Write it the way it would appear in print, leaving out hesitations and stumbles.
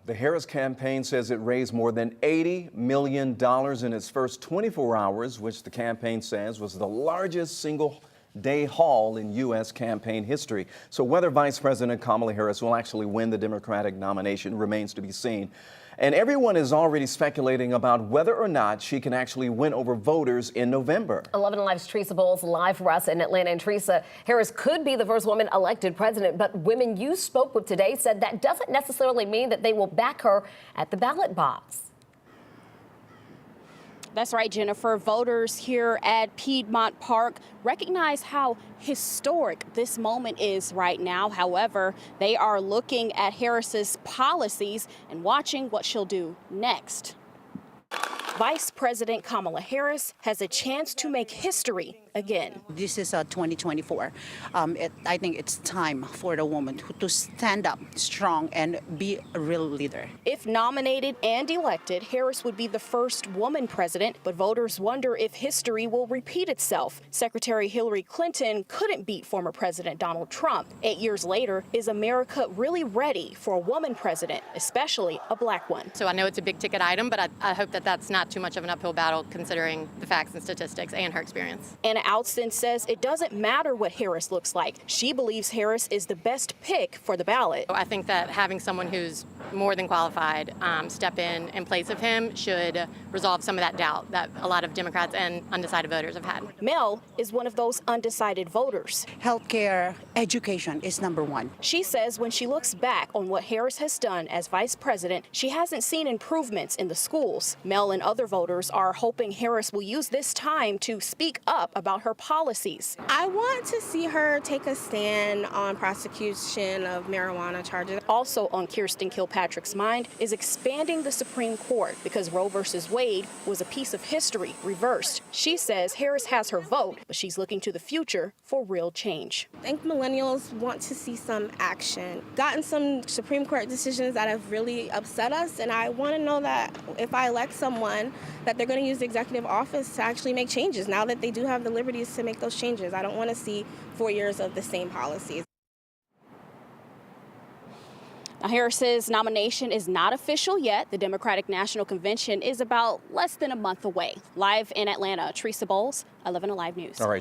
The Harris campaign says it raised more than $80 million in its first 24 hours, which the campaign says was the largest single-day haul in U.S. campaign history. So whether Vice President Kamala Harris will actually win the Democratic nomination remains to be seen. And everyone is already speculating about whether or not she can actually win over voters in November. 11 Alive's Teresa Bowles live for us in Atlanta. And Teresa, Harris could be the first woman elected president, but women you spoke with today said that doesn't necessarily mean that they will back her at the ballot box. That's right, Jennifer. Voters here at Piedmont Park recognize how historic this moment is right now. However, they are looking at Harris's policies and watching what she'll do next. Vice President Kamala Harris has a chance to make history again. This is 2024. I think it's time for the woman to stand up strong and be a real leader. If nominated and elected, Harris would be the first woman president, but voters wonder if history will repeat itself. Secretary Hillary Clinton couldn't beat former President Donald Trump. 8 years later, is America really ready for a woman president, especially a black one? So I know it's a big ticket item, but I hope that that's not too much of an uphill battle considering the facts and statistics and her experience. Anna Alston says it doesn't matter what Harris looks like. She believes Harris is the best pick for the ballot. I think that having someone who's more than qualified step in place of him should resolve some of that doubt that a lot of Democrats and undecided voters have had. Mel is one of those undecided voters. Healthcare, education is number one. She says when she looks back on what Harris has done as vice president, she hasn't seen improvements in the schools. Mel and other voters are hoping Harris will use this time to speak up about her policies. I want to see her take a stand on prosecution of marijuana charges. Also on Kirsten Kilpatrick's mind is expanding the Supreme Court because Roe versus Wade was a piece of history reversed. She says Harris has her vote, but she's looking to the future for real change. I think millennials want to see some action. Gotten some Supreme Court decisions that have really upset us, and I want to know that if I elect someone, that they're going to use the executive office to actually make changes now that they do have the liberties to make those changes. I don't want to see 4 years of the same policies. Now, Harris's nomination is not official yet. The Democratic National Convention is about less than a month away. Live in Atlanta, Teresa Bowles, 11 Alive News. All right.